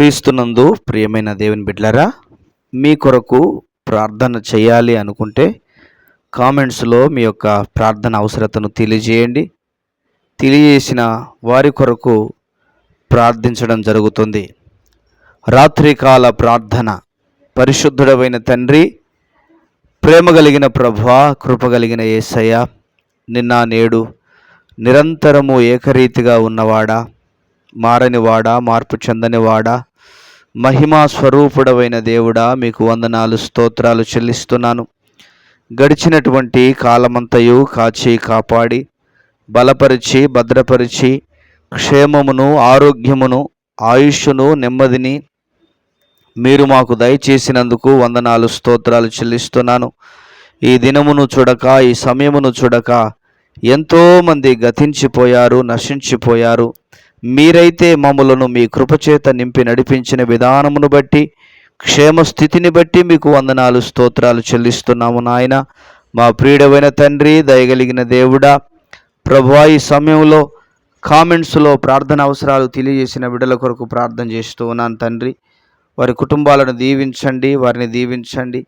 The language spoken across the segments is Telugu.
క్రీస్తునందు ప్రియమైన దేవుని బిడ్డలారా, మీ కొరకు ప్రార్థన చేయాలి అనుకుంటే కామెంట్స్లో మీ యొక్క ప్రార్థన అవసరతను తెలియజేయండి. తెలియజేసిన వారి కొరకు ప్రార్థించడం జరుగుతుంది. రాత్రికాల ప్రార్థన. పరిశుద్ధుడవైన తండ్రి, ప్రేమ కలిగిన ప్రభువా, కృప కలిగిన యేసయ్య, నిన్న నేడు నిరంతరము ఏకరీతిగా ఉన్నవాడా, మారనివాడా, మార్పు చెందనివాడా, మహిమా స్వరూపుడవైన దేవుడా, మీకు వందనాలు, స్తోత్రాలు చెల్లిస్తున్నాను. గడిచినటువంటి కాలమంతయు కాచి కాపాడి బలపరిచి భద్రపరిచి క్షేమమును, ఆరోగ్యమును, ఆయుష్ను, నెమ్మదిని మీరు మాకు దయచేసినందుకు వందనాలు, స్తోత్రాలు చెల్లిస్తున్నాను. ఈ దినమును చూడక, ఈ సమయమును చూడక ఎంతోమంది గతించిపోయారు, నశించిపోయారు. మీరైతే మమ్ములను మీ కృపచేత నింపి నడిపించిన విధానమును బట్టి, క్షేమస్థితిని బట్టి మీకు వందనాలు, స్తోత్రాలు చెల్లిస్తున్నాము. నాయన, మా ప్రియుడవైన తండ్రి, దయగలిగిన దేవుడా, ప్రభువా, ఈ సమయంలో కామెంట్స్లో ప్రార్థన అవసరాలు తెలియజేసిన బిడ్డల కొరకు ప్రార్థన చేస్తూ ఉన్నాను. తండ్రి, వారి కుటుంబాలను దీవించండి, వారిని దీవించండి.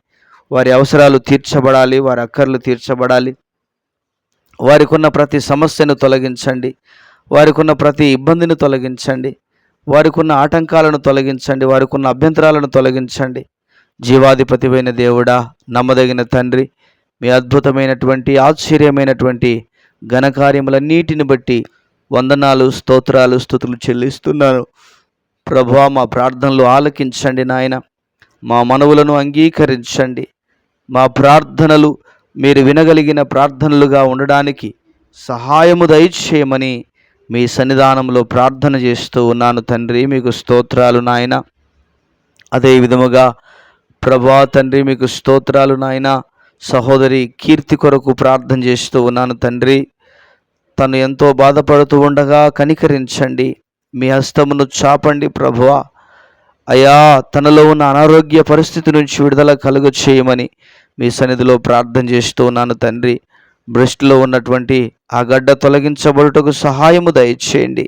వారి అవసరాలు తీర్చబడాలి, వారి అక్కర్లు తీర్చబడాలి. వారికి ఉన్న ప్రతి సమస్యను తొలగించండి, వారికి ఉన్న ప్రతి ఇబ్బందిని తొలగించండి, వారికి ఉన్న ఆటంకాలను తొలగించండి, వారికి ఉన్న అభ్యంతరాలను తొలగించండి. జీవాధిపతివైన దేవుడా, నమ్మదగిన తండ్రి, మీ అద్భుతమైనటువంటి ఆశ్చర్యమైనటువంటి ఘనకార్యములన్నిటిని బట్టి వందనాలు, స్తోత్రాలు, స్తుతులు చెల్లిస్తున్నాను. ప్రభువా, మా ప్రార్థనలు ఆలకించండి నాయన. మా మనవులను అంగీకరించండి. మా ప్రార్థనలు మీరు వినగలిగిన ప్రార్థనలుగా ఉండడానికి సహాయము దయచేయమని మీ సన్నిధానంలో ప్రార్థన చేస్తూ ఉన్నాను తండ్రి. మీకు స్తోత్రాలు నాయన. అదే విధముగా ప్రభువా తండ్రి, మీకు స్తోత్రాలు నాయన. సహోదరి కీర్తి కొరకు ప్రార్థన చేస్తూ ఉన్నాను తండ్రి. తను ఎంతో బాధపడుతూ ఉండగా కనికరించండి, మీ హస్తమును చాపండి ప్రభువా. అయా, తనలో ఉన్న అనారోగ్య పరిస్థితి నుంచి విడుదల కలుగ చేయమని మీ సన్నిధిలో ప్రార్థన చేస్తూ ఉన్నాను తండ్రి. బ్రెస్ట్లో ఉన్నటువంటి ఆ గడ్డ తొలగించబడుటకు సహాయము దయచేయండి.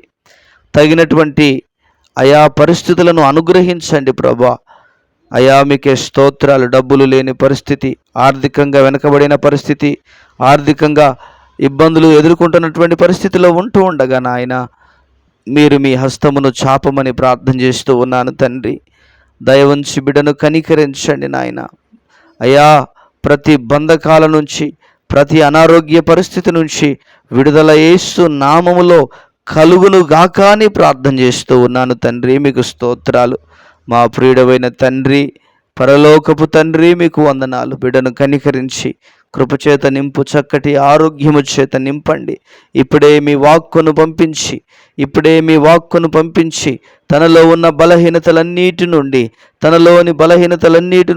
తగినటువంటి ఆయా పరిస్థితులను అనుగ్రహించండి ప్రభా. అయా, మీకే స్తోత్రాలు. డబ్బులు లేని పరిస్థితి, ఆర్థికంగా వెనకబడిన పరిస్థితి, ఆర్థికంగా ఇబ్బందులు ఎదుర్కొంటున్నటువంటి పరిస్థితిలో ఉంటూ ఉండగా నాయన, మీరు మీ హస్తమును చాపమని ప్రార్థన చేస్తూ ఉన్నాను తండ్రి. దయవంచి బిడ్డను కనికరించండి నాయన. అయా, ప్రతి బంధకాల నుంచి, ప్రతి అనారోగ్య పరిస్థితి నుంచి విడుదల యేసు నామములో కలుగును గాక అని ప్రార్థన చేస్తూ ఉన్నాను తండ్రి. మీకు స్తోత్రాలు. మా ప్రియుడవైన తండ్రి, పరలోకపు తండ్రి, మీకు వందనాలు. బిడ్డను కనికరించి కృపచేత నింపు, చక్కటి ఆరోగ్యము చేత నింపండి. ఇప్పుడే మీ వాక్కును పంపించి తనలో ఉన్న బలహీనతలన్నిటి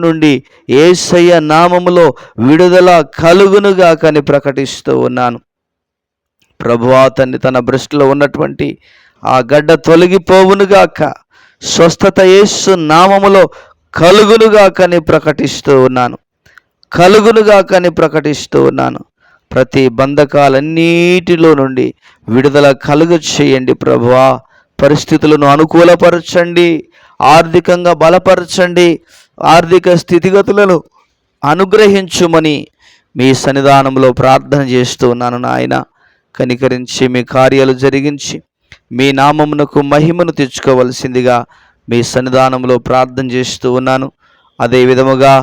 నుండి యేసయ్య నామములో విడుదల కలుగునుగా అని ప్రకటిస్తూ ఉన్నాను. ప్రభువా తండ్రి, తన బ్రెస్ట్లో ఉన్నటువంటి ఆ గడ్డ తొలగిపోవునుగాక, స్వస్థత యేసు నామములో కలుగునుగాక అని ప్రకటిస్తూ ఉన్నాను. ప్రతి బంధకాలన్నిటిలో నుండి విడుదల కలుగ చేయండి ప్రభువా. పరిస్థితులను అనుకూలపరచండి, ఆర్థికంగా బలపరచండి, ఆర్థిక స్థితిగతులను అనుగ్రహించుమని మీ సన్నిధానంలో ప్రార్థన చేస్తూ ఉన్నాను నాయన. కనికరించి మీ కార్యాలు జరిగించి మీ నామమునకు మహిమను తెచ్చుకోవలసిందిగా మీ సన్నిధానంలో ప్రార్థన చేస్తూ ఉన్నాను. అదే విధముగా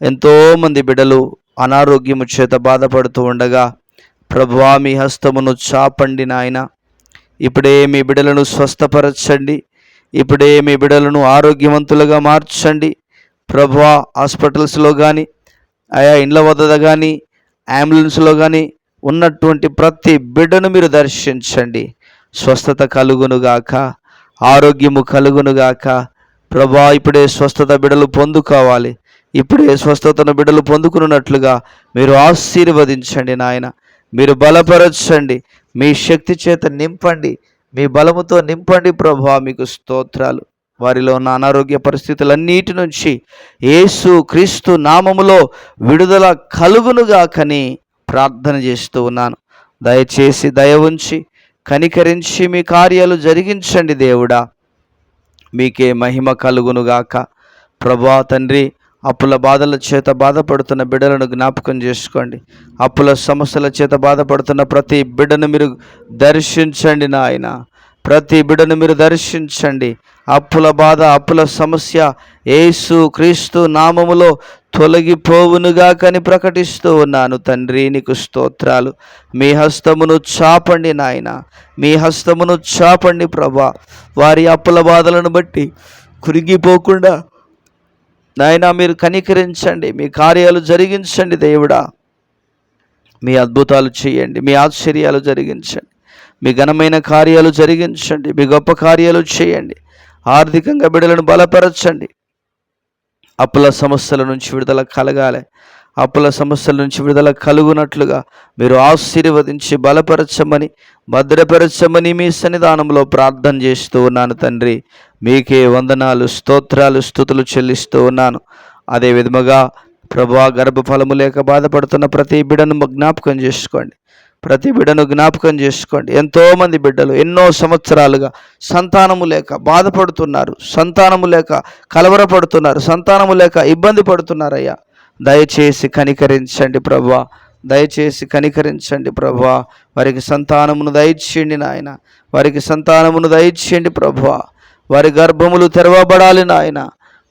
ఎంతోమంది బిడ్డలు అనారోగ్యము చేత బాధపడుతూ ఉండగా ప్రభువా, మీ హస్తమును చాపండి నాయన. ఇప్పుడే మీ బిడ్డలను స్వస్థపరచండి. ఇప్పుడే మీ బిడ్డలను ఆరోగ్యవంతులుగా మార్చండి ప్రభువా. హాస్పిటల్స్లో కానీ, ఆయా ఇండ్ల వద్ద కానీ, అంబులెన్స్లో కానీ ఉన్నటువంటి ప్రతి బిడ్డను మీరు దర్శించండి. స్వస్థత కలుగునుగాక, ఆరోగ్యము కలుగునుగాక ప్రభువా. ఇప్పుడే స్వస్థత బిడ్డలు పొందుకోవాలి. ఇప్పుడే స్వస్థతను బిడ్డలు పొందుకున్నట్లుగా మీరు ఆశీర్వదించండి నాయన. మీరు బలపరచండి, మీ శక్తి చేత నింపండి, మీ బలముతో నింపండి ప్రభువా. మీకు స్తోత్రాలు. వారిలో ఉన్న అనారోగ్య పరిస్థితులన్నిటి నుంచి యేసు క్రీస్తు నామములో విడుదల కలుగునుగాకని ప్రార్థన చేస్తూ ఉన్నాను. దయచేసి దయ ఉంచి కనికరించి మీ కార్యాలు జరిగించండి దేవుడా. మీకే మహిమ కలుగునుగాక. ప్రభువా తండ్రి, అప్పుల బాధల చేత బాధపడుతున్న బిడ్డలను జ్ఞాపకం చేసుకోండి. అప్పుల సమస్యల చేత బాధపడుతున్న ప్రతి బిడ్డను మీరు దర్శించండి నాయన. ప్రతి బిడ్డను మీరు దర్శించండి. అప్పుల బాధ, అప్పుల సమస్య యేసు క్రీస్తు నామములో తొలగిపోవునుగాకని ప్రకటిస్తూ ఉన్నాను. తండ్రి నీకు స్తోత్రాలు. మీ హస్తమును చాపండి నాయన, మీ హస్తమును చాపండి ప్రభా. వారి అప్పుల బాధలను బట్టి కురిగిపోకుండా నాయన మీరు కనికరించండి, మీ కార్యాలు జరిగించండి దేవుడా. మీ అద్భుతాలు చేయండి, మీ ఆశ్చర్యాలు జరిగించండి, మీ ఘనమైన కార్యాలు జరిగించండి, మీ గొప్ప కార్యాలు చేయండి. ఆర్థికంగా బిడ్డలను బలపరచండి. అప్పుల సమస్యల నుంచి విడుదల కలగాలి. అప్పుల సమస్యల నుంచి విడుదల కలుగునట్లుగా మీరు ఆశీర్వదించి బలపరచమని, భద్రపరచమని మీ సన్నిధానంలో ప్రార్థన చేస్తూ ఉన్నాను తండ్రి. మీకే వందనాలు, స్తోత్రాలు, స్తుతులు చెల్లిస్తూ ఉన్నాను. అదే విధముగా ప్రభువా, గర్భఫలము లేక బాధపడుతున్న ప్రతి బిడ్డను జ్ఞాపకం చేసుకోండి. ప్రతి బిడ్డను జ్ఞాపకం చేసుకోండి. ఎంతోమంది బిడ్డలు ఎన్నో సంవత్సరాలుగా సంతానము లేక బాధపడుతున్నారు, సంతానము లేక కలవరపడుతున్నారు, సంతానము లేక ఇబ్బంది పడుతున్నారయ్యా. దయచేసి కనికరించండి ప్రభువా, దయచేసి కనికరించండి ప్రభువా. వారికి సంతానమును దయచేయండి నాయన, వారికి సంతానమును దయచేయండి ప్రభువా. వారి గర్భములు తెరవబడాలి నాయన.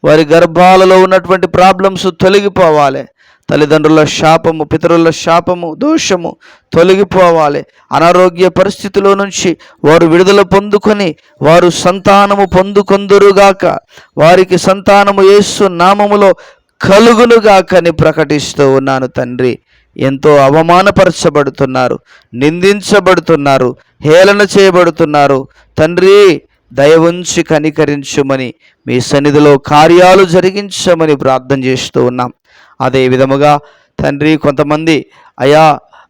వారి గర్భాలలో ఉన్నటువంటి ప్రాబ్లమ్స్ తొలగిపోవాలి. తల్లిదండ్రుల శాపము, పితరుల శాపము, దోషము తొలగిపోవాలి. అనారోగ్య పరిస్థితిలో నుంచి వారు విడుదల పొందుకొని వారు సంతానము పొందుకొందురుగాక. వారికి సంతానము యేసు నామములో కలుగునుగాకని ప్రకటిస్తూ ఉన్నాను తండ్రి. ఎంతో అవమానపరచబడుతున్నారు, నిందించబడుతున్నారు, హేళన చేయబడుతున్నారు తండ్రి. దయ ఉంచి కనికరించుమని, మీ సన్నిధిలో కార్యాలు జరిగించమని ప్రార్థన చేస్తూ ఉన్నాం. అదే విధముగా తండ్రి, కొంతమంది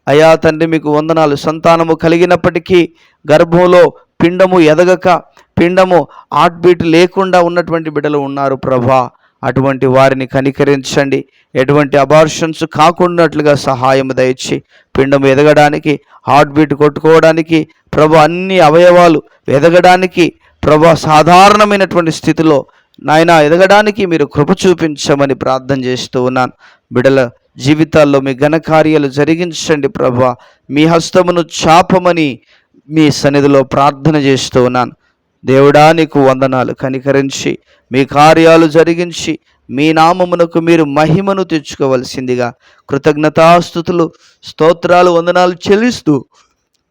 అయా తండ్రి మీకు వందనాలు, సంతానము కలిగినప్పటికీ గర్భంలో పిండము ఎదగక, పిండము హార్ట్బీట్ లేకుండా ఉన్నటువంటి బిడ్డలు ఉన్నారు ప్రభా. అటువంటి వారిని కనికరించండి. ఎటువంటి అబార్షన్స్ కాకుండాట్లుగా సహాయం దయచి పిండము ఎదగడానికి, హార్ట్బీట్ కొట్టుకోవడానికి ప్రభు, అన్ని అవయవాలు ఎదగడానికి ప్రభు, సాధారణమైనటువంటి స్థితిలో నాయన ఎదగడానికి మీరు కృప చూపించమని ప్రార్థన చేస్తూ ఉన్నాను. బిడ్డల జీవితాల్లో మీ ఘనకార్యాలు జరిగించండి ప్రభు. మీ హస్తమును చాపమని మీ సన్నిధిలో ప్రార్థన చేస్తూ ఉన్నాను. దేవుడా నీకు వందనాలు. కనికరించి మీ కార్యాలు జరిగించి మీ నామమునకు మీరు మహిమను తెచ్చుకోవలసిందిగా కృతజ్ఞతాస్తుతులు, స్తోత్రాలు, వందనాలు చెల్లిస్తూ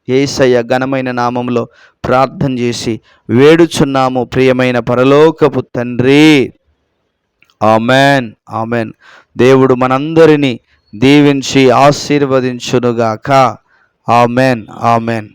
యేసయ్య ఘనమైన నామంలో ప్రార్థన చేసి వేడుచున్నాము ప్రియమైన పరలోకపు తండ్రి. Amen, amen. దేవుడు మనందరినీ దీవించి ఆశీర్వదించునుగాక. Amen, amen.